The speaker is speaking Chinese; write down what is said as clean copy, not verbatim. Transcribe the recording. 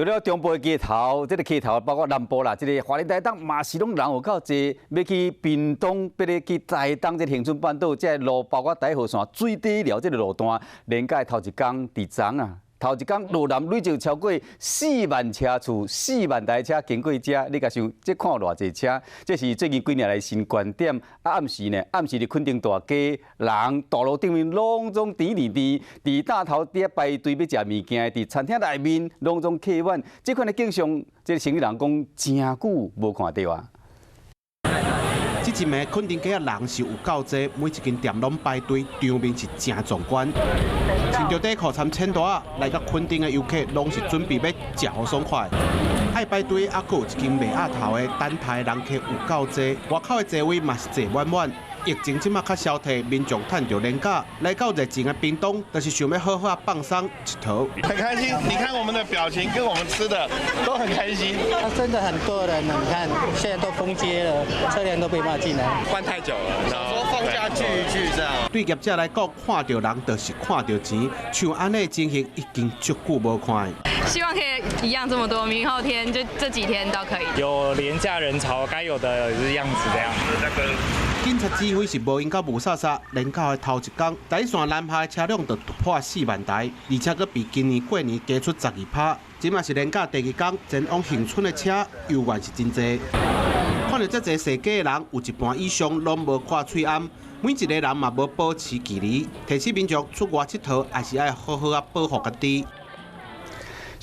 除了中部的街头，这个街头包括南部啦，这个花莲台东嘛是拢人有够济，要去屏东，要去台东这恒春半岛，这路包括台号线最低了这个路段，连甲头一天伫昨啊。头一天路南累计超过4万车次，4万台车经过这，你甲想，这看偌济车？这是最近几年来新观点。暗时呢，暗时伫垦丁大街，人道路顶面拢总伫伫大头底排队要食物件，伫餐厅内面拢总客满。这款的景象，这生意人讲真久无看到啊。 这一暝垦丁街啊人是有够多，每一间店拢排队，场面是真壮观。穿着短裤参衬大来到垦丁的游客，拢是准备要食好爽快。爱排队，还佫有一间卖鸭头的等台人客有够多，外口的座位嘛是坐满满。 疫情即马较消退，民众趁着年假来到热情的屏东，就是想要好好放松一佗。很开心，你看我们的表情跟我们吃的都很开心。真的很多人，你看现在都封街了，车辆都没办法进来。关太久了，想说放假聚一聚这样。对业者来讲，看到人就是看到钱，像安尼情形已经足久无看。 希望可以一样这么多，明后天就这几天都可以。有廉价人潮，该有的样子这样。警察指挥是无因到无煞煞，年假的头一天，台线南下的车辆就突破4万台，而且佫比今年过年加出12%。即嘛是年假第二天，前往恒春的车犹原是真多。看到这侪踅街的人，有一半以上拢无挂喙罨，每一个人嘛无保持距离，提醒民众出外佚佗，还是要好好啊保护家己。